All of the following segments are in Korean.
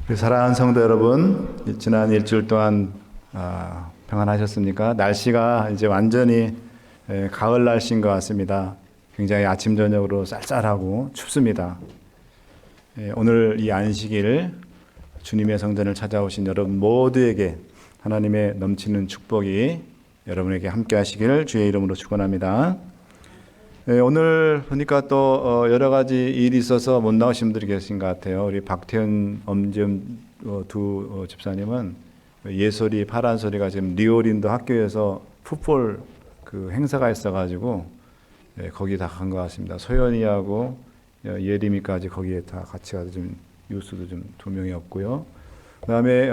우리 사랑하는 성도 여러분, 지난 일주일 동안 평안하셨습니까? 날씨가 이제 완전히 가을 날씨인 것 같습니다. 굉장히 아침 저녁으로 쌀쌀하고 춥습니다. 오늘 이 안식일 주님의 성전을 찾아오신 여러분 모두에게 하나님의 넘치는 축복이 여러분에게 함께 하시기를 주의 이름으로 축원합니다. 오늘 보니까 또 여러 가지 일이 있어서 못 나오신 분들이 계신 것 같아요. 우리 박태현, 엄지음 두 집사님은 예솔이, 파란소리가 지금 뉴올린도 학교에서 풋볼 그 행사가 있어가지고 거기 다 간 것 같습니다. 소연이하고 예림이까지 거기에 다 같이 가서 좀 유수도 좀 2명이 없고요. 그다음에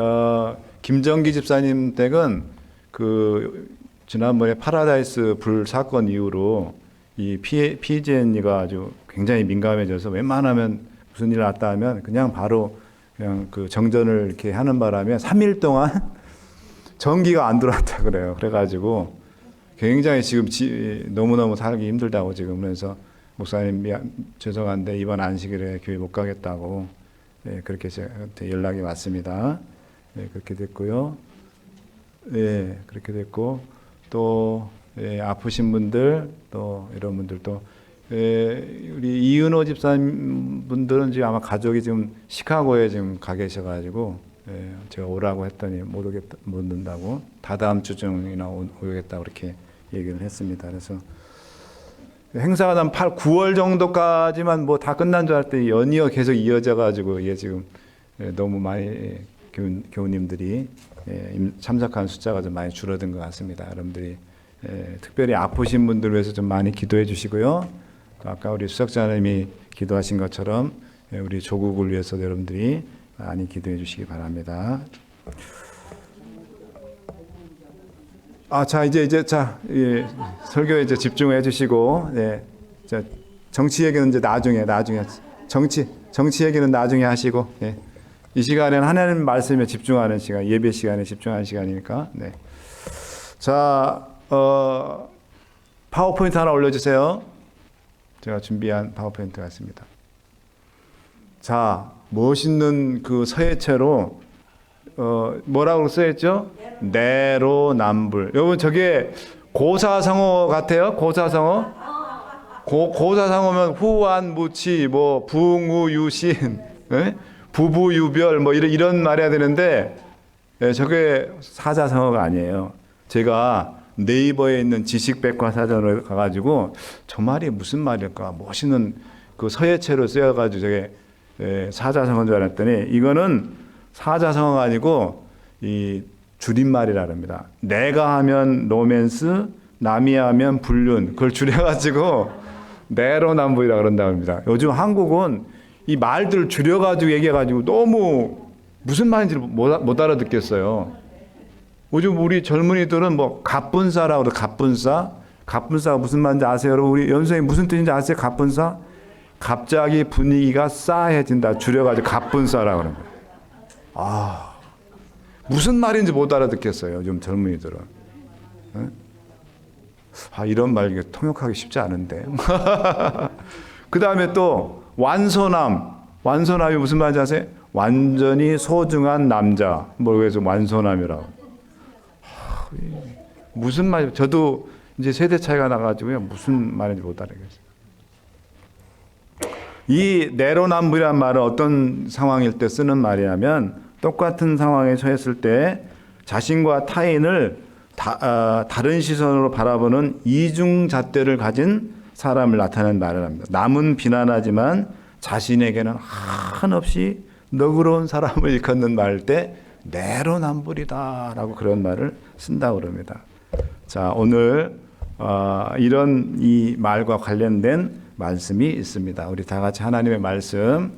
김정기 집사님 댁은 그 지난번에 파라다이스 불 사건 이후로 이 PG&E가 아주 굉장히 민감해져서 웬만하면 무슨 일 났다 하면 그냥 바로 그냥 그 정전을 이렇게 하는 바람에 3일 동안 전기가 안 들어왔다 그래요. 그래가지고 굉장히 지금 너무너무 살기 힘들다고 지금. 그래서 목사님 죄송한데 이번 안식일에 교회 못 가겠다고 그렇게 저한테 연락이 왔습니다. 그렇게 됐고요. 그렇게 됐고 또 아프신 분들 또 이런 분들도 우리 이은호 집사님 분들은 지금 아마 가족이 지금 시카고에 지금 가 계셔가지고 제가 오라고 했더니 못 온다고 다다음 주중이나 오겠다고 그렇게 얘기를 했습니다. 그래서 행사가 한 9월 정도까지만 뭐 다 끝난 줄 알았더니 연이어 계속 이어져가지고 이게 지금 너무 많이 교우님들이 참석한 숫자가 좀 많이 줄어든 것 같습니다. 여러분들이 특별히 아프신 분들 위해서 좀 많이 기도해 주시고요. 또 아까 우리 수석자님이 기도하신 것처럼 우리 조국을 위해서 여러분들이 많이 기도해 주시기 바랍니다. 자 이제 설교에 이제 집중해 주시고, 정치 얘기는 이제 나중에 정치 얘기는 나중에 하시고, 이 시간에는 하나님 말씀에 집중하는 시간, 예배 시간에 집중하는 시간이니까, 자. 파워포인트 하나 올려주세요. 제가 준비한 파워포인트가 있습니다. 자, 멋있는 그 서예체로 뭐라고 써있죠? 내로남불. 여러분 저게 고사성어 같아요? 고사성어? 고사성어면 후안무치, 뭐 붕우유신, 부부유별, 뭐 이런 말 해야 되는데 저게 사자성어가 아니에요. 제가 네이버에 있는 지식백과사전을 가가지고 저 말이 무슨 말일까 멋있는 그 서예체로 쓰여가지고 저게 사자성어인 줄 알았더니 이거는 사자성어가 아니고 이 줄임말이라 합니다. 내가 하면 로맨스, 남이 하면 불륜, 그걸 줄여가지고 내로남불이라 그런다고 합니다. 요즘 한국은 이 말들을 줄여가지고 얘기해가지고 너무 무슨 말인지 못 알아듣겠어요. 요즘 우리 젊은이들은 뭐 갑분싸라고 그래. 갑분싸가 무슨 말인지 아세요? 여러분 우리 연수생이 무슨 뜻인지 아세요? 갑분싸? 갑자기 분위기가 싸해진다. 줄여가지고 갑분싸라고 그러는 거예요. 무슨 말인지 못 알아듣겠어요. 요즘 젊은이들은. 이런 말 이게 통역하기 쉽지 않은데. 그 다음에 또 완소남이 무슨 말인지 아세요? 완전히 소중한 남자. 그래서 완소남이라고. 무슨 말? 저도 이제 세대 차이가 나가지고요 무슨 말인지 못 알아듣겠어요. 이 내로남불이란 말은 어떤 상황일 때 쓰는 말이냐면 똑같은 상황에 처했을 때 자신과 타인을 다른 시선으로 바라보는 이중잣대를 가진 사람을 나타내는 말을 합니다. 남은 비난하지만 자신에게는 한없이 너그러운 사람을 일컫는 말일 때 내로남불이다라고 그런 말을 쓴다고 그럽니다. 자, 오늘 이런 이 말과 관련된 말씀이 있습니다. 우리 다 같이 하나님의 말씀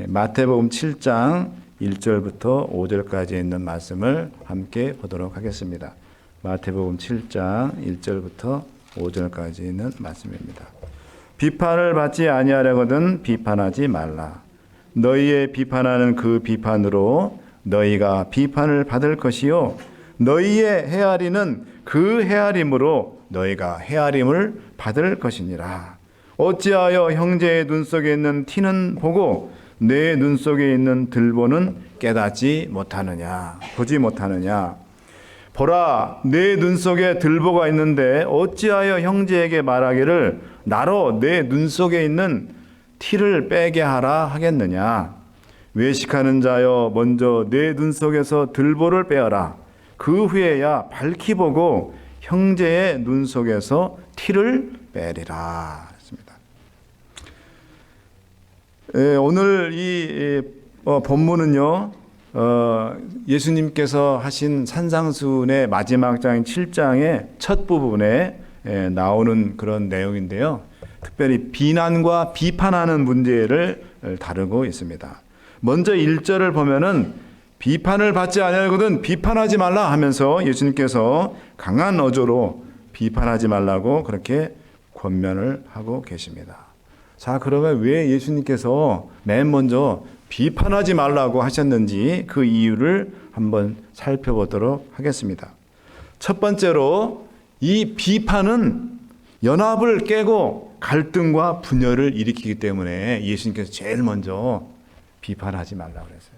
마태복음 7장 1절부터 5절까지 있는 말씀을 함께 보도록 하겠습니다. 마태복음 7장 1절부터 5절까지 있는 말씀입니다. 비판을 받지 아니하려거든 비판하지 말라. 너희의 비판하는 그 비판으로 너희가 비판을 받을 것이요 너희의 헤아리는 그 헤아림으로 너희가 헤아림을 받을 것이니라. 어찌하여 형제의 눈 속에 있는 티는 보고 내 눈 속에 있는 들보는 깨닫지 못하느냐, 보지 못하느냐. 보라, 내 눈 속에 들보가 있는데 어찌하여 형제에게 말하기를 나로 내 눈 속에 있는 티를 빼게 하라 하겠느냐. 외식하는 자여, 먼저 내 눈 속에서 들보를 빼어라. 그 후에야 밝히 보고 형제의 눈 속에서 티를 빼리라. 오늘 이 본문은요, 예수님께서 하신 산상수훈의 마지막 장인 7장의 첫 부분에 나오는 그런 내용인데요. 특별히 비난과 비판하는 문제를 다루고 있습니다. 먼저 1절을 보면은 비판을 받지 아니하거든 비판하지 말라 하면서 예수님께서 강한 어조로 비판하지 말라고 그렇게 권면을 하고 계십니다. 자, 그러면 왜 예수님께서 맨 먼저 비판하지 말라고 하셨는지 그 이유를 한번 살펴보도록 하겠습니다. 첫 번째로 이 비판은 연합을 깨고 갈등과 분열을 일으키기 때문에 예수님께서 제일 먼저 비판하지 말라고 그랬어요.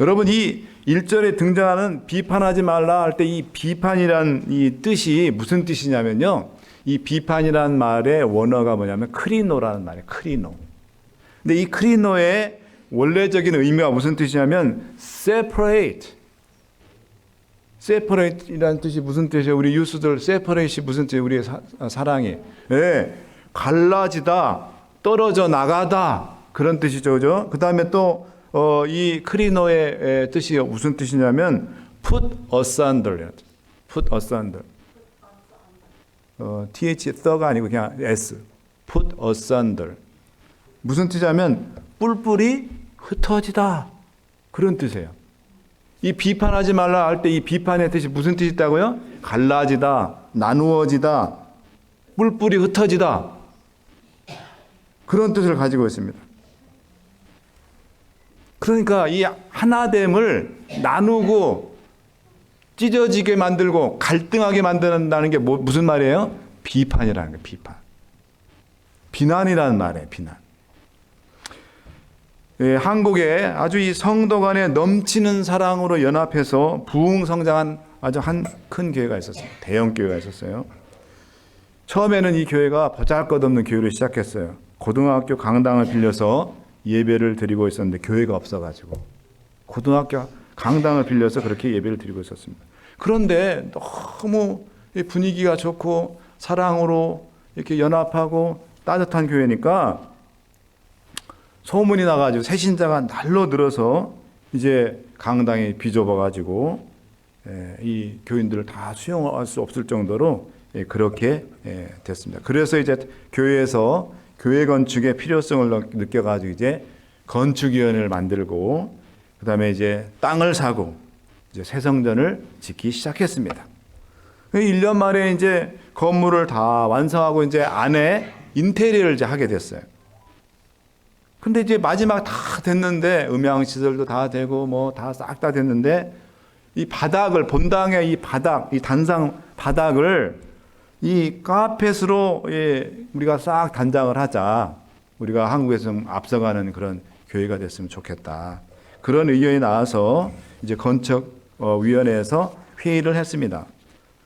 여러분, 이 1절에 등장하는 비판하지 말라 할 때 이 비판이란 이 뜻이 무슨 뜻이냐면요, 이 비판이란 말의 원어가 뭐냐면 크리노라는 말이에요. 크리노. 근데 이 크리노의 원래적인 의미가 무슨 뜻이냐면 separate. separate이라는 뜻이 무슨 뜻이에요? 우리 유수들 separate이 무슨 뜻이에요? 우리의 사랑이. 예, 갈라지다, 떨어져 나가다, 그런 뜻이죠. 그죠? 그 다음에 또 이 크리노의 뜻이 무슨 뜻이냐면 put asunder. put asunder. th, the가 아니고 그냥 s. put asunder. 무슨 뜻이냐면 뿔뿔이 흩어지다, 그런 뜻이에요. 이 비판하지 말라 할 때 이 비판의 뜻이 무슨 뜻이 있다고요? 갈라지다, 나누어지다, 뿔뿔이 흩어지다, 그런 뜻을 가지고 있습니다. 그러니까 이 하나됨을 나누고 찢어지게 만들고 갈등하게 만든다는 게 무슨 말이에요? 비판이라는 거예요. 비판. 비난이라는 말이에요. 비난. 예, 한국에 아주 이 성도 간에 넘치는 사랑으로 연합해서 부흥성장한 아주 한 큰 교회가 있었어요. 대형 교회가 있었어요. 처음에는 이 교회가 보잘것없는 교회로 시작했어요. 고등학교 강당을 빌려서 예배를 드리고 있었는데 교회가 없어가지고 고등학교 강당을 빌려서 그렇게 예배를 드리고 있었습니다. 그런데 너무 분위기가 좋고 사랑으로 이렇게 연합하고 따뜻한 교회니까 소문이 나가지고 새신자가 날로 늘어서 이제 강당이 비좁아가지고 이 교인들을 다 수용할 수 없을 정도로 그렇게 됐습니다. 그래서 이제 교회에서 교회 건축의 필요성을 느껴가지고 이제 건축위원회를 만들고 그 다음에 이제 땅을 사고 이제 새 성전을 짓기 시작했습니다. 1년 만에 이제 건물을 다 완성하고 이제 안에 인테리어를 이제 하게 됐어요. 근데 이제 마지막 다 됐는데 음향 시설도 다 되고 뭐 다 싹 다 됐는데 이 바닥을 본당의 이 바닥, 이 단상 바닥을 이 카펫으로 우리가 싹 단장을 하자. 우리가 한국에서 좀 앞서가는 그런 교회가 됐으면 좋겠다. 그런 의견이 나와서 이제 건축위원회에서 회의를 했습니다.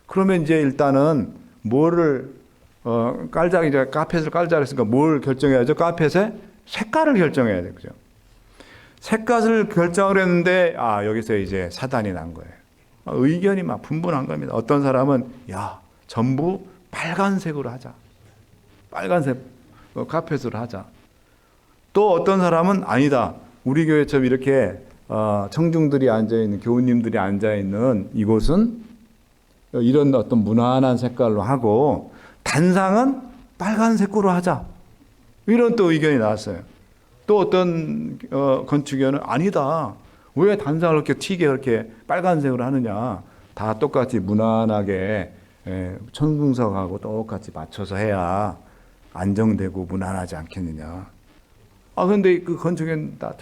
그러면 이제 일단은 뭐를 깔자, 이제 카펫을 깔자 그랬으니까 뭘 결정해야죠? 카펫의 색깔을 결정해야 돼요. 그죠? 색깔을 결정을 했는데 여기서 이제 사단이 난 거예요. 의견이 막 분분한 겁니다. 어떤 사람은 전부 빨간색으로 하자. 빨간색 카펫으로 하자. 또 어떤 사람은 아니다. 우리 교회처럼 이렇게 청중들이 앉아있는, 교우님들이 앉아있는 이곳은 이런 어떤 무난한 색깔로 하고 단상은 빨간색으로 하자. 이런 또 의견이 나왔어요. 또 어떤 건축위원은 아니다. 왜 단상을 그렇게 튀게 그렇게 빨간색으로 하느냐. 다 똑같이 무난하게 천궁석하고 똑같이 맞춰서 해야 안정되고 무난하지 않겠느냐. 근데 그 건축위원 다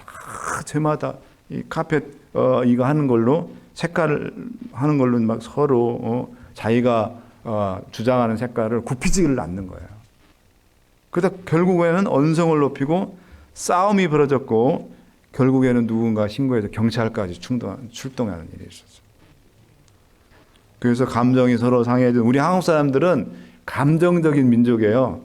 제마다 이 카펫 이거 하는 걸로 색깔을 하는 걸로 막 서로 자기가 주장하는 색깔을 굽히지를 않는 거예요. 그러다 결국에는 언성을 높이고 싸움이 벌어졌고 결국에는 누군가 신고해서 경찰까지 출동하는 일이 있었어요. 그래서 감정이 서로 상해져. 우리 한국 사람들은 감정적인 민족이에요.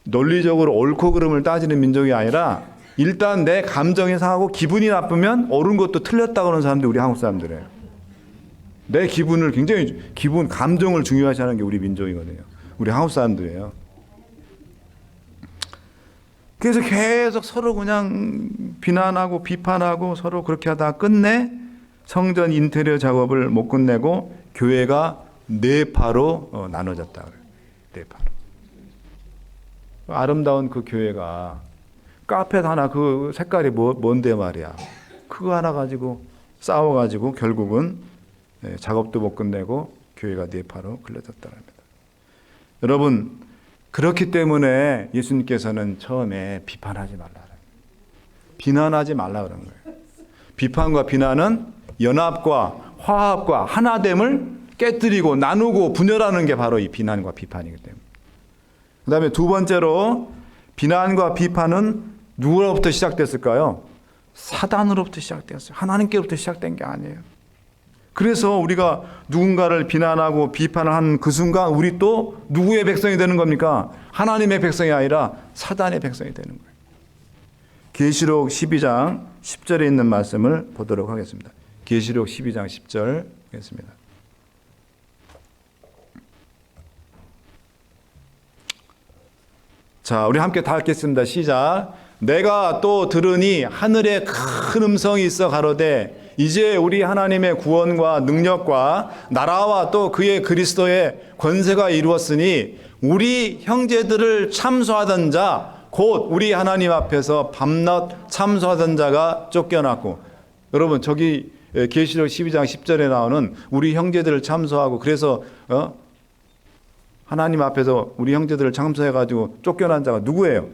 논리적으로 옳고 그름을 따지는 민족이 아니라 일단 내 감정이 상하고 기분이 나쁘면 옳은 것도 틀렸다고 하는 사람들이 우리 한국 사람들이에요. 내 기분을 굉장히 감정을 중요하시 하는 게 우리 민족이거든요. 우리 한국 사람들이에요. 그래서 계속 서로 그냥 비난하고 비판하고 서로 그렇게 하다가 끝내 성전 인테리어 작업을 못 끝내고 교회가 네 파로 나눠졌다 그래요. 네 파로. 아름다운 그 교회가 카페 하나 그 색깔이 뭔데 말이야. 그거 하나 가지고 싸워가지고 결국은 작업도 못 끝내고 교회가 네 파로 갈라졌다는 겁니다. 여러분, 그렇기 때문에 예수님께서는 처음에 비판하지 말라, 비난하지 말라 그런 거예요. 비판과 비난은 연합과 화합과 하나됨을 깨뜨리고 나누고 분열하는 게 바로 이 비난과 비판이기 때문에. 그 다음에 두 번째로 비난과 비판은 누구로부터 시작됐을까요? 사단으로부터 시작되었어요. 하나님께로부터 시작된 게 아니에요. 그래서 우리가 누군가를 비난하고 비판을 하는 그 순간 우리 또 누구의 백성이 되는 겁니까? 하나님의 백성이 아니라 사단의 백성이 되는 거예요. 계시록 12장 10절에 있는 말씀을 보도록 하겠습니다. 계시록 12장 10절 보겠습니다. 자, 우리 함께 다 읽겠습니다. 시작. 내가 또 들으니 하늘에 큰 음성이 있어 가로되 이제 우리 하나님의 구원과 능력과 나라와 또 그의 그리스도의 권세가 이루었으니 우리 형제들을 참소하던 자 곧 우리 하나님 앞에서 밤낮 참소하던 자가 쫓겨났고, 여러분 저기 계시록 12장 10절에 나오는 우리 형제들을 참소하고 그래서 하나님 앞에서 우리 형제들을 참소해가지고 쫓겨난 자가 누구예요?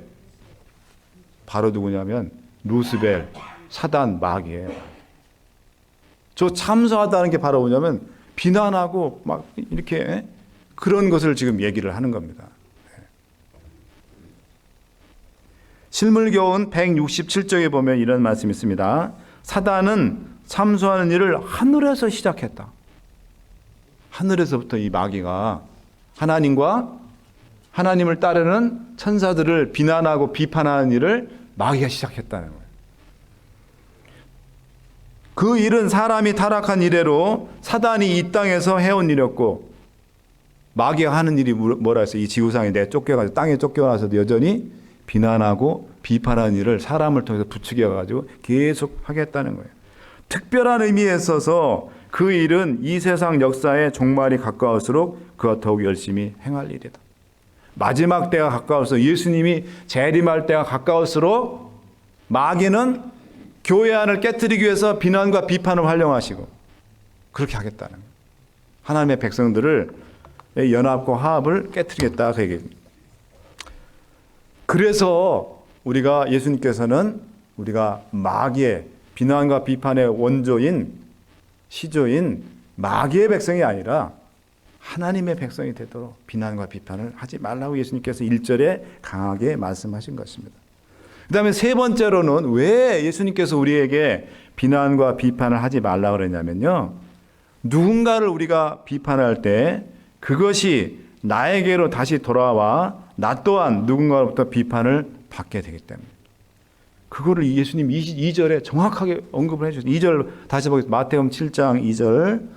바로 누구냐면 루스벨, 사단, 마귀예요. 저 참소하다는 게 바로 뭐냐면 비난하고 막 이렇게 그런 것을 지금 얘기를 하는 겁니다. 실물교훈 167쪽에 보면 이런 말씀이 있습니다. 사단은 참소하는 일을 하늘에서 시작했다. 하늘에서부터 이 마귀가 하나님을 따르는 천사들을 비난하고 비판하는 일을 마귀가 시작했다는 거예요. 그 일은 사람이 타락한 이래로 사단이 이 땅에서 해온 일이었고, 마귀가 하는 일이 뭐라 했어요? 이 지구상에 쫓겨가지고 땅에 쫓겨나서도 여전히 비난하고 비판하는 일을 사람을 통해서 부추겨가지고 계속 하겠다는 거예요. 특별한 의미에 있어서 그 일은 이 세상 역사의 종말이 가까울수록 그가 더욱 열심히 행할 일이다. 마지막 때가 가까울수록, 예수님이 재림할 때가 가까울수록 마귀는 교회 안을 깨뜨리기 위해서 비난과 비판을 활용하시고 그렇게 하겠다는 거예요. 하나님의 백성들을 연합과 화합을 깨뜨리겠다 그 얘기입니다. 그래서 우리가 예수님께서는 우리가 마귀의 비난과 비판의 원조인 시조인 마귀의 백성이 아니라 하나님의 백성이 되도록 비난과 비판을 하지 말라고 예수님께서 1절에 강하게 말씀하신 것입니다. 그 다음에 세 번째로는 왜 예수님께서 우리에게 비난과 비판을 하지 말라고 그러냐면요, 누군가를 우리가 비판할 때 그것이 나에게로 다시 돌아와 나 또한 누군가로부터 비판을 받게 되기 때문에. 그거를 예수님 2절에 정확하게 언급을 해주셨어요. 2절 다시 보겠습니다. 마태복음 7장 2절.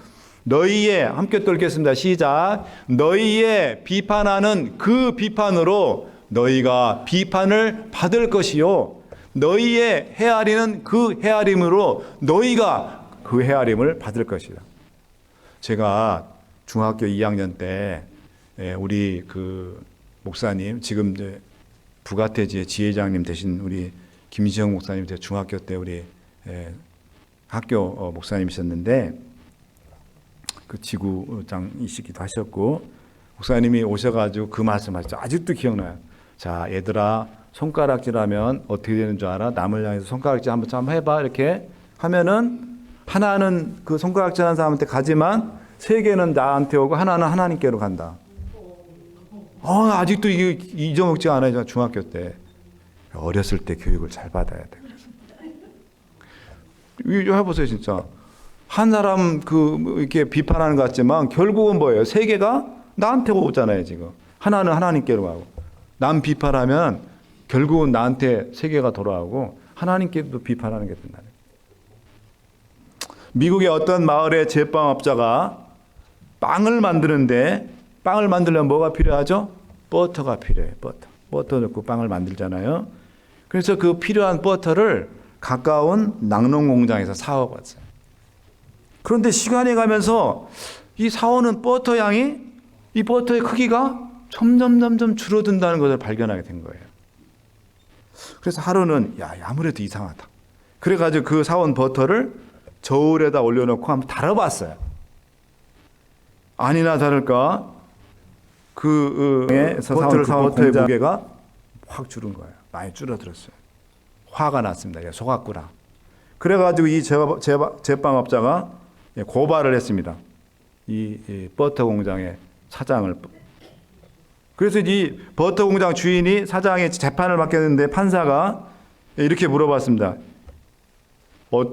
너희의, 함께 또 읽겠습니다. 시작. 너희의 비판하는 그 비판으로 너희가 비판을 받을 것이요, 너희의 헤아리는 그 헤아림으로 너희가 그 헤아림을 받을 것이다. 제가 중학교 2학년 때 우리 그 목사님, 지금 이제 부가태지의 지회장님 되신 우리 김지영 목사님, 제가 중학교 때 우리 학교 목사님이셨는데 그 지구장이시기도 하셨고, 목사님이 오셔가지고 그 말씀하셨죠. 아직도 기억나요. 자, 얘들아, 손가락질하면 어떻게 되는 줄 알아? 남을 향해서 손가락질 한번 해봐. 이렇게 하면은 하나는 그 손가락질하는 사람한테 가지만 세 개는 나한테 오고 하나는 하나님께로 간다. 아직도 이게 잊어먹지 않아요. 중학교 때. 어렸을 때 교육을 잘 받아야 돼. 그래서 해보세요, 진짜. 한 사람 이렇게 비판하는 것 같지만 결국은 뭐예요? 세계가 나한테 오잖아요, 지금. 하나는 하나님께로 가고. 남 비판하면 결국은 나한테 세계가 돌아오고 하나님께도 비판하는 게 된다. 미국의 어떤 마을의 제빵업자가 빵을 만드는데 빵을 만들려면 뭐가 필요하죠? 버터가 필요해요. 버터 넣고 빵을 만들잖아요. 그래서 그 필요한 버터를 가까운 낙농 공장에서 사와봤어요. 그런데 시간이 가면서 이 사오는 버터 양이 이 버터의 크기가 점점 줄어든다는 것을 발견하게 된 거예요. 그래서 하루는 아무래도 이상하다. 그래가지고 그 사온 버터를 저울에다 올려놓고 한번 달아봤어요. 아니나 다를까 그 버터를 사온 버터의 무게가 확 줄은 거예요. 많이 줄어들었어요. 화가 났습니다. 속았구나. 그래가지고 이 제빵업자가 고발을 했습니다. 이 버터 공장의 사장을. 그래서 이 버터 공장 주인이 사장의 재판을 받겠는데 판사가 이렇게 물어봤습니다.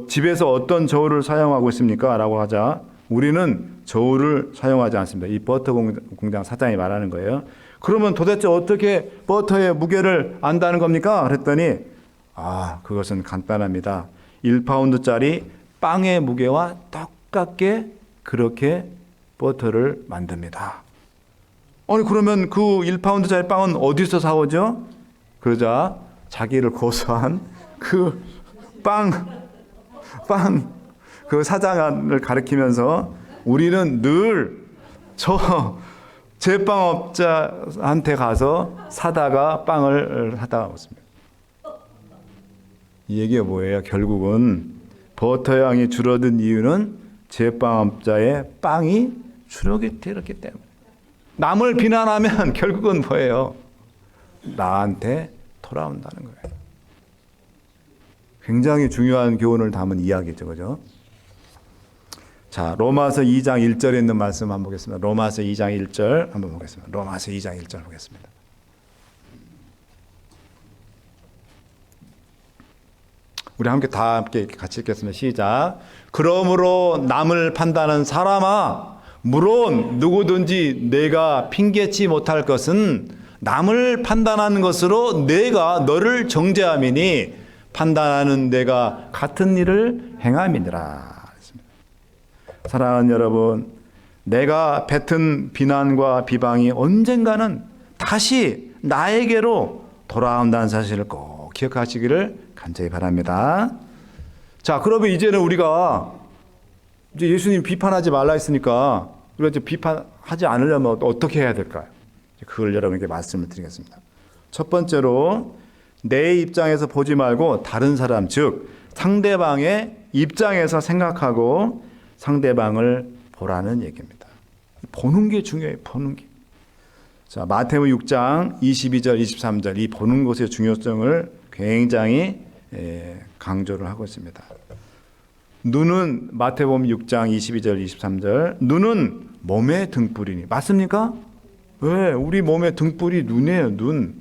집에서 어떤 저울을 사용하고 있습니까? 라고 하자 우리는 저울을 사용하지 않습니다. 이 버터 공장 사장이 말하는 거예요. 그러면 도대체 어떻게 버터의 무게를 안다는 겁니까? 그랬더니 그것은 간단합니다. 1파운드짜리 빵의 무게와 똑같게 그렇게 버터를 만듭니다. 아니 그러면 그 1파운드짜리 빵은 어디서 사오죠? 그러자 자기를 고소한 그 그 사장을 가리키면서 우리는 늘 저 제빵업자한테 가서 빵을 사다가 먹습니다. 이 얘기가 뭐예요? 결국은 버터 양이 줄어든 이유는 제빵업자의 빵이 줄어들었기 때문에. 남을 비난하면 결국은 뭐예요? 나한테 돌아온다는 거예요. 굉장히 중요한 교훈을 담은 이야기죠. 그죠? 자, 로마서 2장 1절에 있는 말씀 한번 보겠습니다. 로마서 2장 1절 한번 보겠습니다. 로마서 2장 1절 보겠습니다. 우리 함께 같이 읽겠습니다. 시작. 그러므로 남을 판단하는 사람아, 물론 누구든지 내가 핑계치 못할 것은 남을 판단하는 것으로 내가 너를 정죄함이니 판단하는 내가 같은 일을 행함이니라. 사랑하는 여러분, 내가 뱉은 비난과 비방이 언젠가는 다시 나에게로 돌아온다는 사실을 꼭 기억하시기를 간절히 바랍니다. 자, 그러면 이제는 우리가 이제 예수님 비판하지 말라 했으니까 우리가 이제 비판하지 않으려면 어떻게 해야 될까요? 그걸 여러분에게 말씀을 드리겠습니다. 첫 번째로 내 입장에서 보지 말고 다른 사람, 즉 상대방의 입장에서 생각하고 상대방을 보라는 얘기입니다. 보는 게 중요해요. 보는 게. 자, 마태복음 6장 22절 23절 이 보는 것의 중요성을 굉장히 강조를 하고 있습니다. 눈은 마태복음 6장 22절 23절 눈은 몸의 등불이니 맞습니까? 왜? 우리 몸의 등불이 눈이에요. 눈.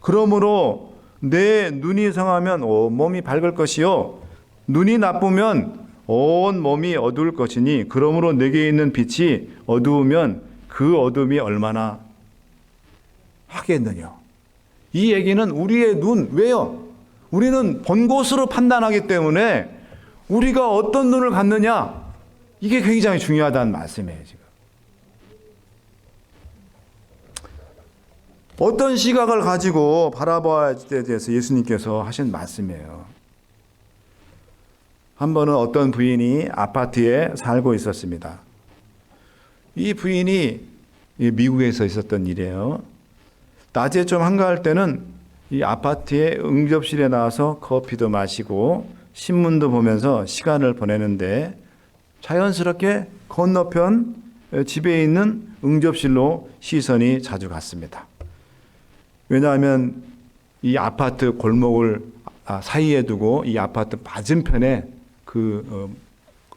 그러므로 내 눈이 성하면 온 몸이 밝을 것이요 눈이 나쁘면 온 몸이 어두울 것이니 그러므로 내게 있는 빛이 어두우면 그 어둠이 얼마나 하겠느냐. 이 얘기는 우리의 눈, 왜요? 우리는 본 곳으로 판단하기 때문에 우리가 어떤 눈을 갖느냐 이게 굉장히 중요하다는 말씀이에요. 지금 어떤 시각을 가지고 바라봐야 에 대해서 예수님께서 하신 말씀이에요. 한 번은 어떤 부인이 아파트에 살고 있었습니다. 이 부인이 미국에서 있었던 일이에요. 낮에 좀 한가할 때는 이 아파트의 응접실에 나와서 커피도 마시고 신문도 보면서 시간을 보내는데 자연스럽게 건너편 집에 있는 응접실로 시선이 자주 갔습니다. 왜냐하면 이 아파트 골목을 사이에 두고 이 아파트 맞은편에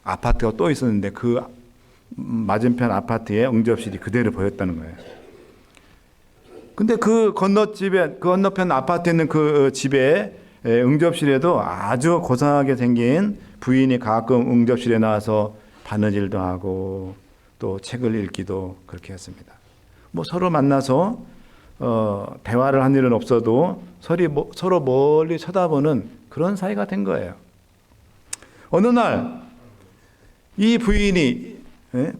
아파트가 또 있었는데 그 맞은편 아파트에 응접실이 그대로 보였다는 거예요. 근데 그 건너집에, 그 건너편 아파트에 있는 그 집에 응접실에도 아주 고상하게 생긴 부인이 가끔 응접실에 나와서 바느질도 하고 또 책을 읽기도 그렇게 했습니다. 뭐 서로 만나서 대화를 한 일은 없어도 서로 멀리 쳐다보는 그런 사이가 된 거예요. 어느 날 이 부인이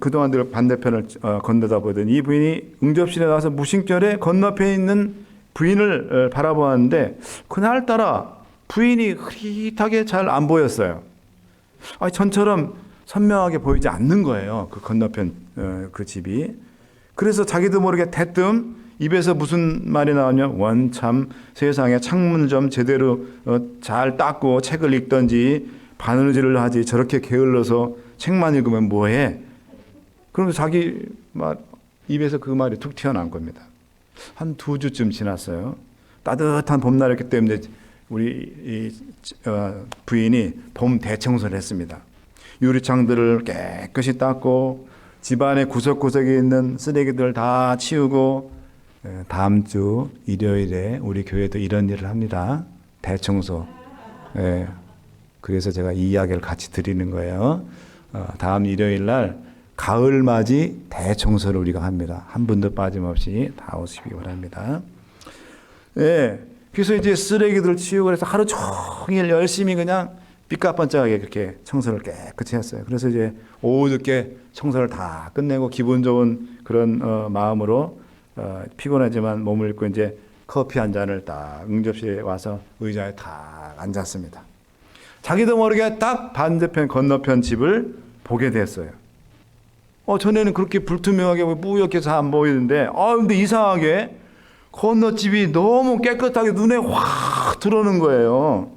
그동안 늘 반대편을 건너다보던 이 부인이 응접실에 나와서 무심결에 건너편에 있는 부인을 바라보았는데 그날따라 부인이 흐릿하게 잘 안 보였어요. 전처럼 선명하게 보이지 않는 거예요. 그 건너편 그 집이. 그래서 자기도 모르게 대뜸 입에서 무슨 말이 나오냐, 원참 세상에 창문 좀 제대로 잘 닦고 책을 읽던지 바느질을 하지 저렇게 게을러서 책만 읽으면 뭐해? 그러면서 자기 입에서 그 말이 툭 튀어나온 겁니다. 한 2주쯤 지났어요. 따뜻한 봄날이었기 때문에 우리 부인이 봄 대청소를 했습니다. 유리창들을 깨끗이 닦고 집안의 구석구석에 있는 쓰레기들 다 치우고 다음 주 일요일에 우리 교회도 이런 일을 합니다. 대청소. 그래서 제가 이 이야기를 같이 드리는 거예요. 다음 일요일 날 가을맞이 대청소를 우리가 합니다. 한 분도 빠짐없이 다 오시기 바랍니다. 그래서 이제 쓰레기들 치우고 그래서 하루 종일 열심히 그냥 삐까뻔쩍하게 그렇게 청소를 깨끗이 했어요. 그래서 이제 오후 늦게 청소를 다 끝내고 기분 좋은 그런 마음으로 피곤하지만 몸을 입고 이제 커피 한 잔을 딱 응접실에 와서 의자에 딱 앉았습니다. 자기도 모르게 딱 반대편 건너편 집을 보게 됐어요. 전에는 그렇게 불투명하게 뿌옇게 안 보이는데 근데 이상하게 건너집이 너무 깨끗하게 눈에 확 들어오는 거예요.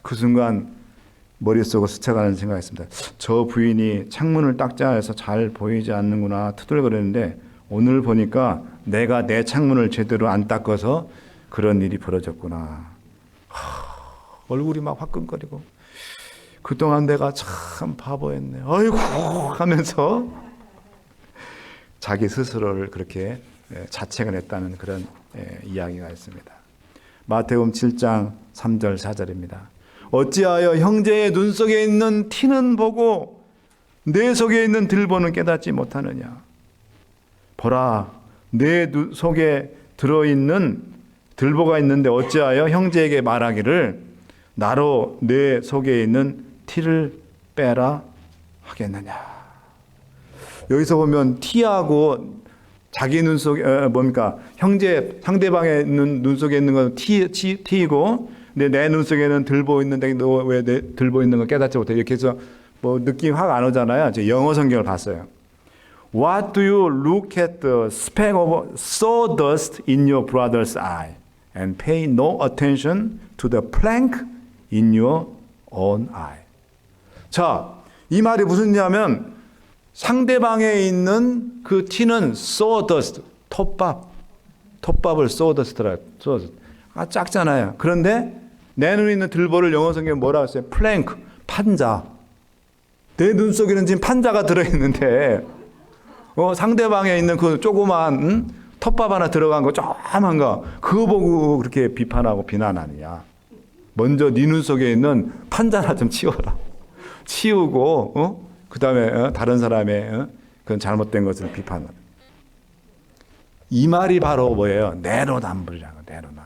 그 순간 머릿속을 스쳐가는 생각이 있습니다. 저 부인이 창문을 닦자 해서 잘 보이지 않는구나 투덜거리는데 오늘 보니까 내가 내 창문을 제대로 안 닦아서 그런 일이 벌어졌구나. 얼굴이 막 화끈거리고 그동안 내가 참 바보였네. 아이고 하면서 자기 스스로를 그렇게 자책을 했다는 그런 이야기가 있습니다. 마태복음 7장 3절 4절입니다. 어찌하여 형제의 눈 속에 있는 티는 보고 내 속에 있는 들보는 깨닫지 못하느냐. 보라, 내 속에 들어있는 들보가 있는데 어찌하여 형제에게 말하기를 나로 내 속에 있는 티를 빼라 하겠느냐. 여기서 보면 티하고 자기 눈 속에 뭡니까? 형제 상대방의 눈 속에 있는 건 티이고 근데 내 눈 속에는 들보 있는데 너 왜 내 들보 있는 거 깨닫지 못해? 이렇게 해서 뭐 느낌 확 안 오잖아요. 제 영어 성경을 봤어요. What do you look at the speck of sawdust in your brother's eye and pay no attention to the plank in your own eye? 자, 이 말이 무슨 얘기냐면 상대방에 있는 그 티는 sawdust, 톱밥을 sawdust라, 작잖아요. 그런데 내 눈에 있는 들보를 영어 성경에 뭐라고 했어요? plank, 판자. 내 눈 속에는 지금 판자가 들어있는데 상대방에 있는 그 조그만 톱밥 하나 들어간 거 조그만 거 그거 보고 그렇게 비판하고 비난하느냐. 먼저 네 눈 속에 있는 판자나 좀 치워라. 치우고 그 다음에 다른 사람의 그런 잘못된 것을 비판하는. 이 말이 바로 뭐예요? 내로남불이라고. 내로남불.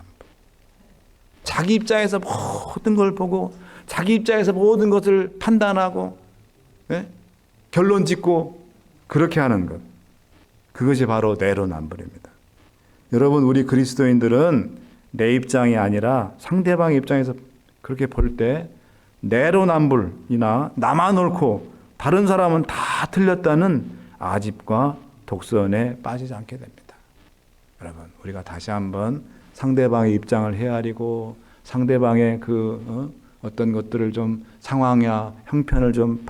자기 입장에서 모든 걸 보고 자기 입장에서 모든 것을 판단하고 결론 짓고 그렇게 하는 것. 그것이 바로 내로남불입니다. 여러분, 우리 그리스도인들은 내 입장이 아니라 상대방의 입장에서 그렇게 볼 때 내로남불이나 나만 옳고 다른 사람은 다 틀렸다는 아집과 독선에 빠지지 않게 됩니다. 여러분, 우리가 다시 한번 상대방의 입장을 헤아리고 상대방의 그 어떤 것들을 좀 상황이나 형편을 좀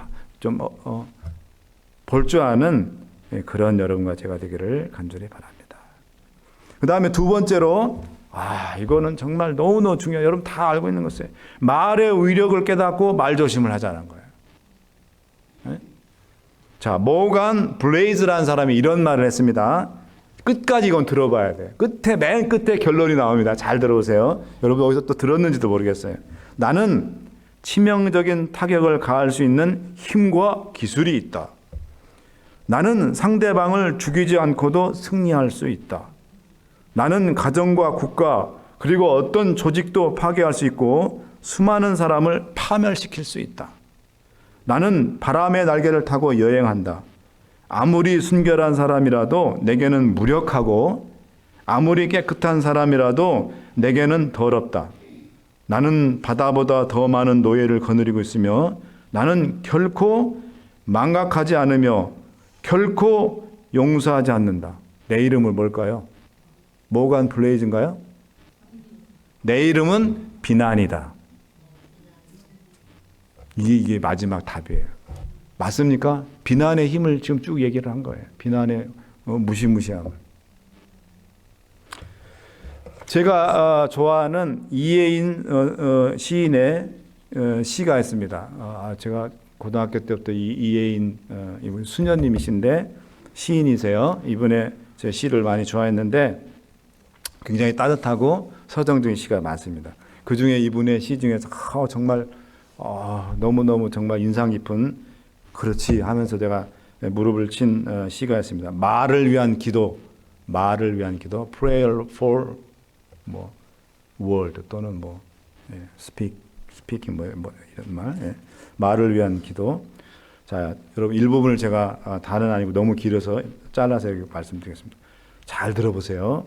볼 줄 아는 그런 여러분과 제가 되기를 간절히 바랍니다. 그 다음에 두 번째로 이거는 정말 너무너무 중요해요. 여러분 다 알고 있는 것이에요. 말의 위력을 깨닫고 말조심을 하자는 거예요. 자, 모간 블레이즈라는 사람이 이런 말을 했습니다. 끝까지 이건 들어봐야 돼. 맨 끝에 결론이 나옵니다. 잘 들어보세요. 여러분 여기서 또 들었는지도 모르겠어요. 나는 치명적인 타격을 가할 수 있는 힘과 기술이 있다. 나는 상대방을 죽이지 않고도 승리할 수 있다. 나는 가정과 국가 그리고 어떤 조직도 파괴할 수 있고 수많은 사람을 파멸시킬 수 있다. 나는 바람의 날개를 타고 여행한다. 아무리 순결한 사람이라도 내게는 무력하고 아무리 깨끗한 사람이라도 내게는 더럽다. 나는 바다보다 더 많은 노예를 거느리고 있으며 나는 결코 망각하지 않으며 결코 용서하지 않는다. 내 이름은 뭘까요? 모건 블레이즈인가요? 내 이름은 비난이다. 이게 마지막 답이에요. 맞습니까? 비난의 힘을 지금 쭉 얘기를 한 거예요. 비난의 무시무시함을. 제가 좋아하는 이혜인 시인의 시가 있습니다. 제가 고등학교 때부터 이혜인 이분 수녀님이신데 시인이세요. 이분의 제 시를 많이 좋아했는데 굉장히 따뜻하고 서정적인 시가 많습니다. 그 중에 이분의 시 중에서 정말 너무너무 정말 인상 깊은 그렇지 하면서 제가 무릎을 친 시가 있습니다. 말을 위한 기도, prayer for word 또는 speaking 이런 말, 말을 위한 기도. 자, 여러분 일부분을 제가 다는 아니고 너무 길어서 잘라서 여기 말씀드리겠습니다. 잘 들어보세요.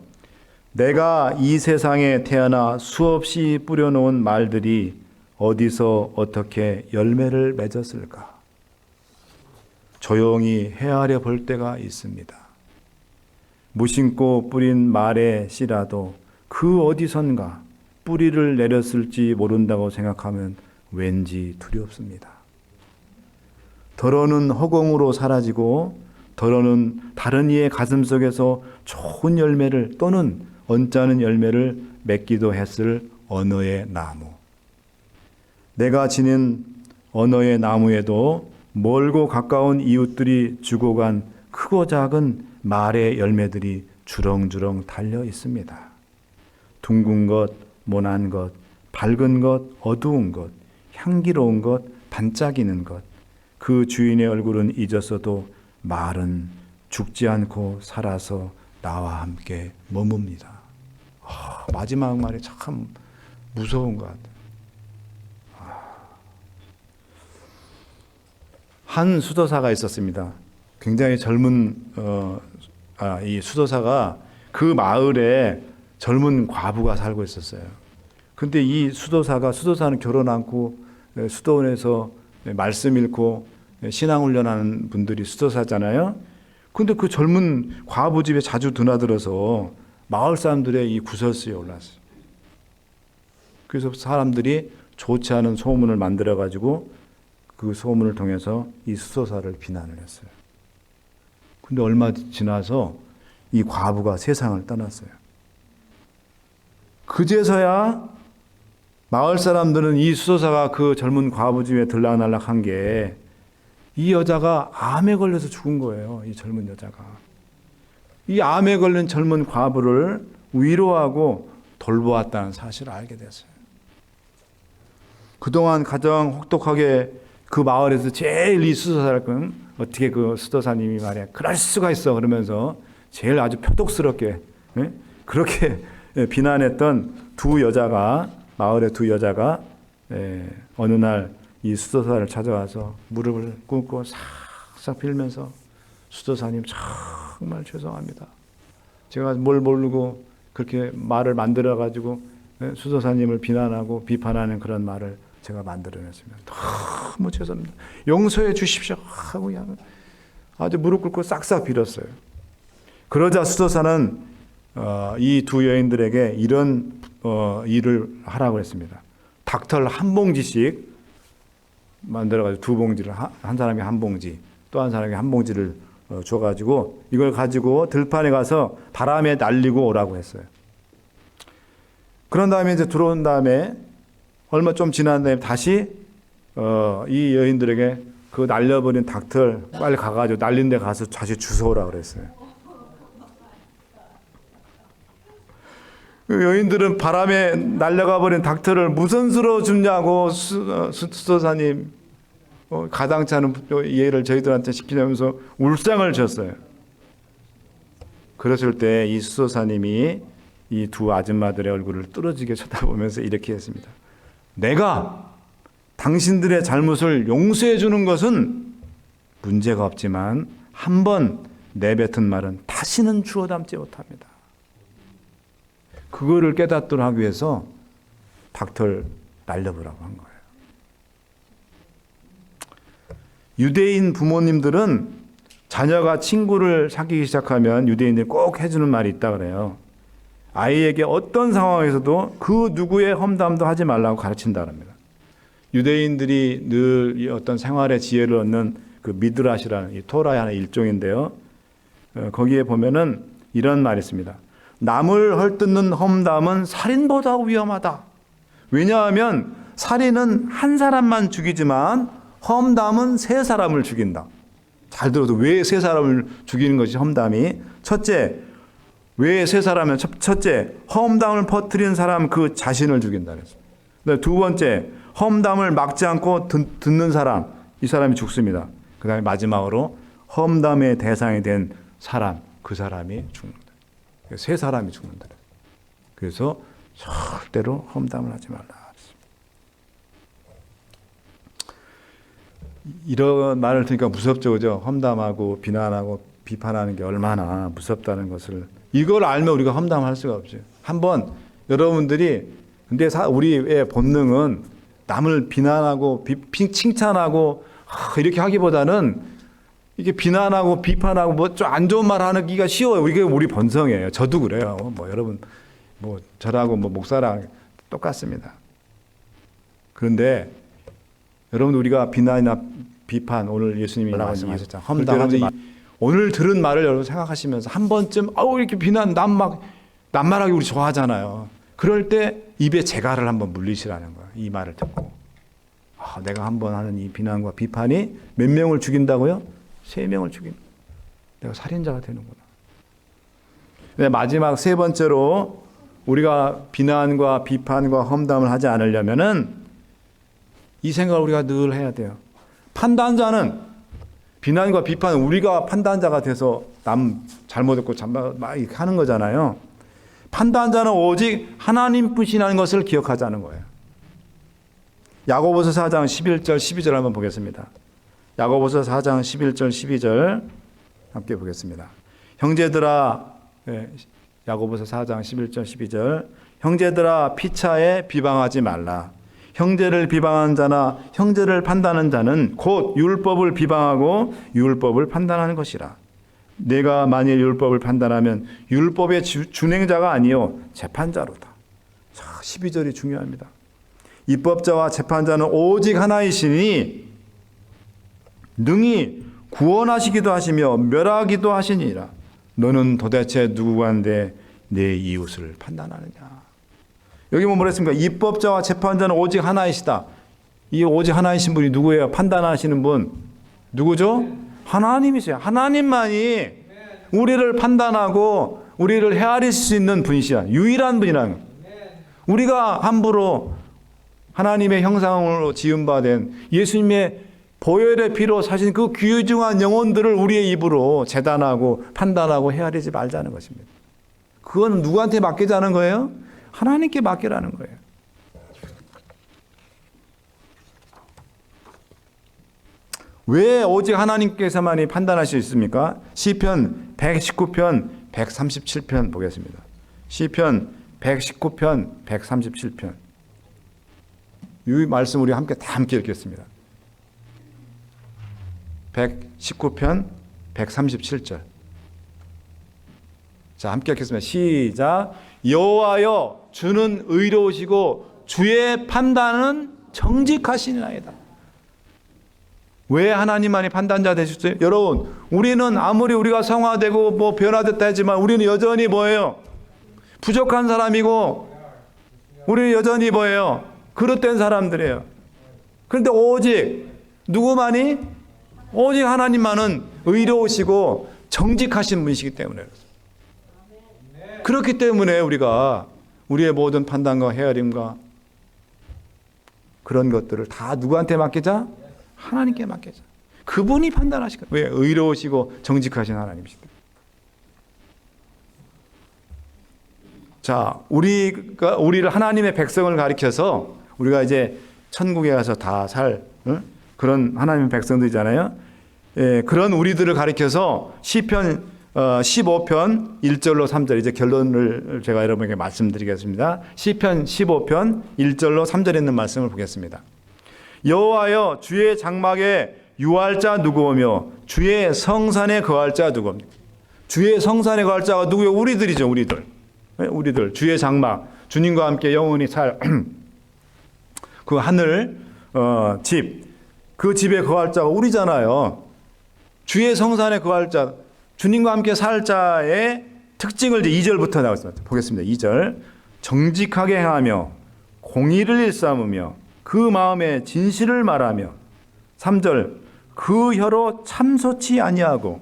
내가 이 세상에 태어나 수없이 뿌려놓은 말들이 어디서 어떻게 열매를 맺었을까? 조용히 헤아려 볼 때가 있습니다. 무심코 뿌린 말의 씨라도 그 어디선가 뿌리를 내렸을지 모른다고 생각하면 왠지 두렵습니다. 덜어는 허공으로 사라지고 덜어는 다른 이의 가슴 속에서 좋은 열매를 또는 언짢은 열매를 맺기도 했을 언어의 나무. 내가 지닌 언어의 나무에도 멀고 가까운 이웃들이 주고 간 크고 작은 말의 열매들이 주렁주렁 달려 있습니다. 둥근 것, 모난 것, 밝은 것, 어두운 것, 향기로운 것, 반짝이는 것. 그 주인의 얼굴은 잊었어도 말은 죽지 않고 살아서 나와 함께 머뭅니다. 마지막 말이 참 무서운 것 같아요. 한 수도사가 있었습니다. 굉장히 젊은 이 수도사가 그 마을에 젊은 과부가 살고 있었어요. 근데 이 수도사는 결혼 않고 수도원에서 말씀 읽고 신앙훈련하는 분들이 수도사잖아요. 근데 그 젊은 과부 집에 자주 드나들어서 마을 사람들의 이 구설수에 올랐어요. 그래서 사람들이 좋지 않은 소문을 만들어가지고 그 소문을 통해서 이 수도사를 비난을 했어요. 근데 얼마 지나서 이 과부가 세상을 떠났어요. 그제서야 마을 사람들은 이 수도사가 그 젊은 과부 집에 들락날락한 게 이 여자가 암에 걸려서 죽은 거예요. 이 젊은 여자가. 이 암에 걸린 젊은 과부를 위로하고 돌보았다는 사실을 알게 됐어요. 그동안 가장 혹독하게 그 마을에서 제일 이 수도사를 어떻게 그 수도사님이 말이야 그럴 수가 있어 그러면서 제일 아주 표독스럽게 그렇게 비난했던 마을의 두 여자가 어느 날 이 수도사를 찾아와서 무릎을 꿇고 싹싹 빌면서 수도사님 정말 죄송합니다. 제가 뭘 모르고 그렇게 말을 만들어 가지고 수도사님을 비난하고 비판하는 그런 말을 제가 만들어냈습니다. 너무 죄송합니다. 용서해 주십시오 하고 아주 무릎 꿇고 싹싹 빌었어요. 그러자 수도사는 이 두 여인들에게 이런 일을 하라고 했습니다. 닭털 한 봉지씩 만들어가지고 두 봉지를 한 사람이 한 봉지 또 한 사람이 한 봉지를 줘가지고 이걸 가지고 들판에 가서 바람에 날리고 오라고 했어요. 그런 다음에 이제 들어온 다음에 얼마 좀 지난 다음에 다시 이 여인들에게 그 날려버린 닭털 빨리 가가지고 날린 데 가서 다시 주워오라 그랬어요. 여인들은 바람에 날려가 버린 닥터를 무슨 수로 줍냐고 수도사님 가당찮은 예를 저희들한테 시키면서 울상을 줬어요. 그랬을 때 이 수도사님이 이 두 아줌마들의 얼굴을 뚫어지게 쳐다보면서 이렇게 했습니다. 내가 당신들의 잘못을 용서해 주는 것은 문제가 없지만 한 번 내뱉은 말은 다시는 주워 담지 못합니다. 그거를 깨닫도록 하기 위해서 닥터를 날려보라고 한 거예요. 유대인 부모님들은 자녀가 친구를 사귀기 시작하면 유대인들이 꼭 해주는 말이 있다 그래요. 아이에게 어떤 상황에서도 그 누구의 험담도 하지 말라고 가르친다 합니다. 유대인들이 늘 어떤 생활의 지혜를 얻는 그 미드라시라는 이 토라의 하나의 일종인데요. 거기에 보면은 이런 말이 있습니다. 남을 헐뜯는 험담은 살인보다 위험하다. 왜냐하면 살인은 한 사람만 죽이지만 험담은 세 사람을 죽인다. 잘 들어도 왜 세 사람을 죽이는 것이 험담이? 첫째, 왜 세 사람은 첫째, 험담을 퍼뜨리는 사람 그 자신을 죽인다 그랬습니다. 두 번째, 험담을 막지 않고 듣는 사람, 이 사람이 죽습니다. 그 다음에 마지막으로 험담의 대상이 된 사람, 그 사람이 죽는다. 세 사람이 죽는다. 그래서 절대로 험담을 하지 말라. 이런 말을 들으니까 무섭죠, 그죠? 험담하고 비난하고 비판하는 게 얼마나 무섭다는 것을 이걸 알면 우리가 험담할 수가 없죠. 한번 여러분들이 근데 우리의 본능은 남을 비난하고 칭찬하고 이렇게 하기보다는 이게 비난하고 비판하고 뭐 좀 안 좋은 말 하기가 쉬워요. 이게 우리 본성이에요. 저도 그래요. 뭐 여러분 뭐 저라고 뭐 목사랑 똑같습니다. 그런데 여러분 우리가 비난이나 비판 오늘 예수님이 말씀하셨잖아요. 험담하지 마. 오늘 들은 말을 여러분 생각하시면서 한 번쯤 이렇게 비난 남말하기 우리 좋아하잖아요. 그럴 때 입에 재갈을 한번 물리시라는 거예요. 이 말을 듣고 내가 한번 하는 이 비난과 비판이 몇 명을 죽인다고요? 3명을 죽인. 내가 살인자가 되는구나. 네, 마지막 세 번째로 우리가 비난과 비판과 험담을 하지 않으려면은 이 생각을 우리가 늘 해야 돼요. 판단자는 비난과 비판은 우리가 판단자가 돼서 남 잘못했고 막 이렇게 하는 거잖아요. 판단자는 오직 하나님뿐이라는 것을 기억하자는 거예요. 야고보서 4장 11절 12절 한번 보겠습니다. 야고보서 4장 11절 12절 함께 보겠습니다. 형제들아, 야고보서 4장 11절 12절 형제들아 피차에 비방하지 말라. 형제를 비방하는 자나 형제를 판단하는 자는 곧 율법을 비방하고 율법을 판단하는 것이라. 내가 만일 율법을 판단하면 율법의 준행자가 아니요 재판자로다. 12절이 중요합니다. 입법자와 재판자는 오직 하나이시니 능히 구원하시기도 하시며 멸하기도 하시니라. 너는 도대체 누구한테 내 이웃을 판단하느냐. 여기 뭐라 했습니까? 입법자와 재판자는 오직 하나이시다. 이 오직 하나이신 분이 누구예요? 판단하시는 분 누구죠? 하나님이세요. 하나님만이 우리를 판단하고 우리를 헤아릴 수 있는 분이시라. 유일한 분이라는 거예요. 우리가 함부로 하나님의 형상으로 지은 바 된 예수님의 보혈의 피로 사신 그 귀중한 영혼들을 우리의 입으로 재단하고 판단하고 헤아리지 말자는 것입니다. 그건 누구한테 맡기자는 거예요? 하나님께 맡기라는 거예요. 왜 오직 하나님께서만이 판단할 수 있습니까? 시편 119편 137편 보겠습니다. 시편 119편 137편 이 말씀 우리 함께 읽겠습니다. 119편 137절 자 함께 읽겠습니다. 시작. 여호와여 주는 의로우시고 주의 판단은 정직하시나이다. 왜 하나님만이 판단자 되셨어요? 여러분 우리는 아무리 우리가 성화되고 뭐 변화됐다 하지만 우리는 여전히 뭐예요? 부족한 사람이고 우리는 여전히 뭐예요? 그릇된 사람들이에요. 그런데 오직 누구만이? 오직 하나님만은 의로우시고 정직하신 분이시기 때문에 그렇기 때문에 우리가 우리의 모든 판단과 헤아림과 그런 것들을 다 누구한테 맡기자? 하나님께 맡기자. 그분이 판단하시거든요. 왜? 의로우시고 정직하신 하나님이시다. 자, 우리를 하나님의 백성을 가리켜서 우리가 이제 천국에 가서 다 살 그런 하나님의 백성들이잖아요. 예, 그런 우리들을 가리켜서 시편 15편 1절로 3절 이제 결론을 제가 여러분에게 말씀드리겠습니다. 시편 15편 1절로 3절에 있는 말씀을 보겠습니다. 여호와여 주의 장막에 유할 자 누구오며 주의 성산에 거할 자 누구옵니까? 주의 성산에 거할 자가 누구요? 우리들이죠. 우리들 주의 장막 주님과 함께 영원히 살 그 하늘 집 그 집에 거할 자가 우리잖아요. 주의 성산에 거할 자 주님과 함께 살 자의 특징을 이제 2절부터 나왔습니다. 보겠습니다. 2절 정직하게 행하며 공의를 일삼으며 그 마음에 진실을 말하며 3절 그 혀로 참소치 아니하고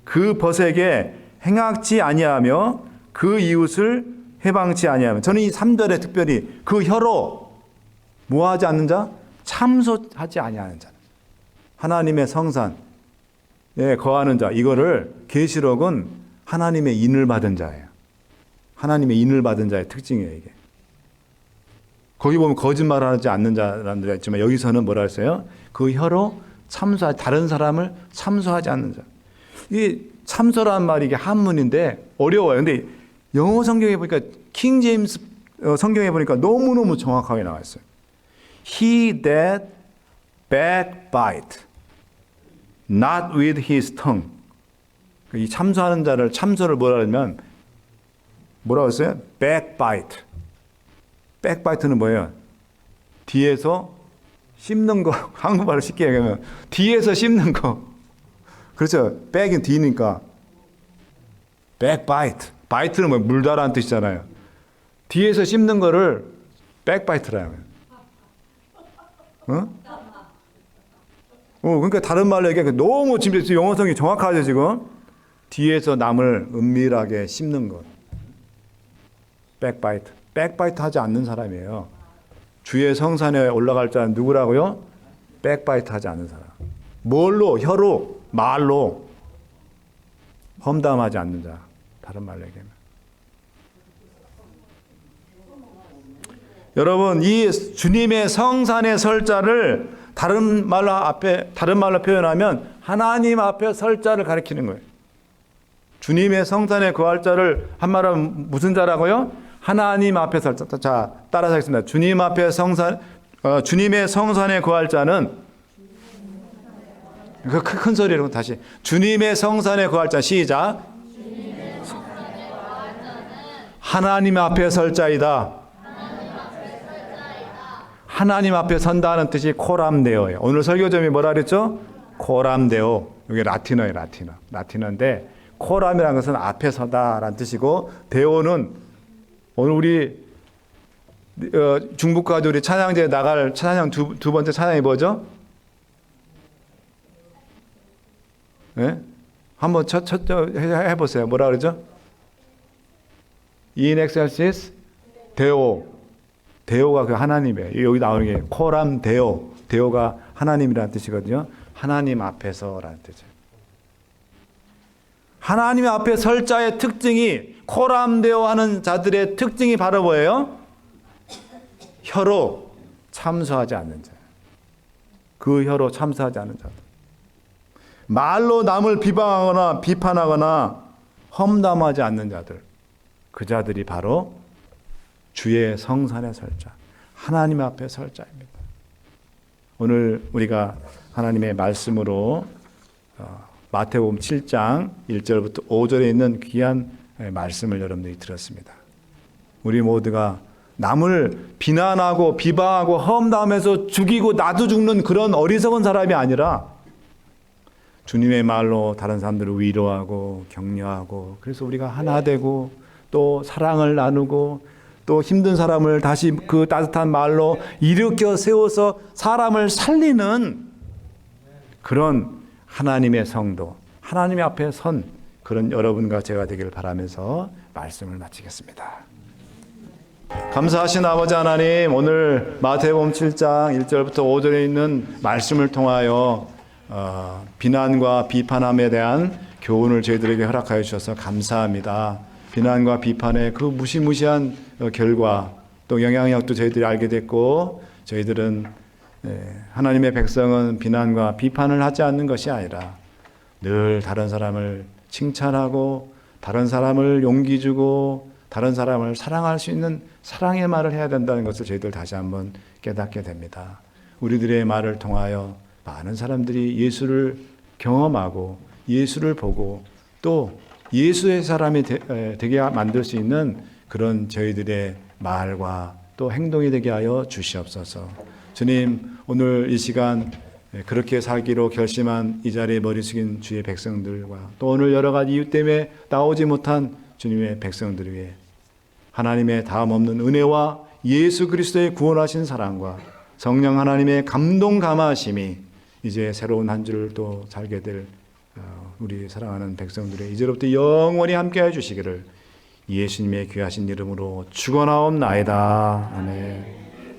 그 벗에게 행악지 아니하며 그 이웃을 해방치 아니하며 저는 이 3절에 특별히 그 혀로 뭐하지 않는 자? 참소하지 아니하는 자 하나님의 성산에 거하는 자 이거를 계시록은 하나님의 인을 받은 자예요. 하나님의 인을 받은 자의 특징이에요. 이게 거기 보면 거짓말하지 않는 자라는 데가 있지만 여기서는 뭐라 했어요? 그 혀로 다른 사람을 참소하지 않는 자. 이게 참소라는 말이 이게 한문인데 어려워요. 근데 영어 성경에 보니까 킹 제임스 성경에 보니까 너무너무 정확하게 나와 있어요. He that backbite, not with his tongue. 이 참소하는 자를 참소를 뭐라 하면 뭐라고 했어요? backbite. backbite는 뭐예요? 뒤에서 씹는 거. 한국말로 쉽게 얘기하면 뒤에서 씹는 거. 그렇죠. back은 뒤니까 backbite. bite는 뭐 물다라는 뜻이잖아요. 뒤에서 씹는 거를 backbite라고요. 그러니까 다른 말로 얘기하면 너무 지금 영어성이 정확하죠 지금. 뒤에서 남을 은밀하게 씹는 것. backbite. backbite 하지 않는 사람이에요. 주의 성산에 올라갈 자는 누구라고요? backbite 하지 않는 사람. 뭘로? 혀로, 말로 험담하지 않는 자. 다른 말로 얘기하면. 여러분, 이 주님의 성산에 설 자를 다른 말로 표현하면 하나님 앞에 설 자를 가리키는 거예요. 주님의 성산에 거할 자를 한말로 무슨 자라고요? 하나님 앞에 설 자. 자, 따라서 하겠습니다. 주님의 성산에 거할 자는 큰 소리로 다시 주님의 성산에 거할 자 시작. 하나님 앞에 설 자이다. 하나님 앞에 선다는 뜻이 코람데오예요. 오늘 설교점이 뭐라 그랬죠? 코람데오. 이게 라틴어예요. 라틴어인데 코람이라는 것은 앞에 서다라는 뜻이고 데오는 오늘 우리 중북가족 우리 찬양제에 나갈 찬양 두 번째 찬양이 뭐죠? 네? 한번 해보세요. 뭐라 그러죠? In excelsis 데오. 데오가 그 하나님이에요. 여기 나오는 게 코람 데오. 데오가 하나님이라는 뜻이거든요. 하나님 앞에서라는 뜻이에요. 하나님 앞에 설 자의 특징이 코람 데오 하는 자들의 특징이 바로 뭐예요? 혀로 참소하지 않는 자. 그 혀로 참소하지 않는 자들. 말로 남을 비방하거나 비판하거나 험담하지 않는 자들. 그 자들이 바로 주의 성산에 설 자, 하나님 앞에 설 자입니다. 오늘 우리가 하나님의 말씀으로 마태복음 7장 1절부터 5절에 있는 귀한 말씀을 여러분들이 들었습니다. 우리 모두가 남을 비난하고 비방하고 험담해서 죽이고 나도 죽는 그런 어리석은 사람이 아니라 주님의 말로 다른 사람들을 위로하고 격려하고 그래서 우리가 하나 되고 또 사랑을 나누고 또 힘든 사람을 다시 그 따뜻한 말로 일으켜 세워서 사람을 살리는 그런 하나님의 성도, 하나님 앞에 선 그런 여러분과 제가 되기를 바라면서 말씀을 마치겠습니다. 감사하신 아버지 하나님, 오늘 마태복음 7장 1절부터 5절에 있는 말씀을 통하여 비난과 비판함에 대한 교훈을 저희들에게 허락하여 주셔서 감사합니다. 비난과 비판의 그 무시무시한 결과 또 영향력도 저희들이 알게 됐고, 저희들은 하나님의 백성은 비난과 비판을 하지 않는 것이 아니라 늘 다른 사람을 칭찬하고 다른 사람을 용기 주고 다른 사람을 사랑할 수 있는 사랑의 말을 해야 된다는 것을 저희들 다시 한번 깨닫게 됩니다. 우리들의 말을 통하여 많은 사람들이 예수를 경험하고 예수를 보고 또 예수의 사람이 되게 만들 수 있는 그런 저희들의 말과 또 행동이 되게 하여 주시옵소서. 주님, 오늘 이 시간 그렇게 살기로 결심한 이 자리에 머리 숙인 주의 백성들과 또 오늘 여러 가지 이유 때문에 나오지 못한 주님의 백성들을 위해 하나님의 다음 없는 은혜와 예수 그리스도의 구원하신 사랑과 성령 하나님의 감동 감화심이 이제 새로운 한 주를 또 살게 될 우리 사랑하는 백성들의 이제로부터 영원히 함께해 주시기를 예수님의 귀하신 이름으로 축원하옵나이다. 아멘.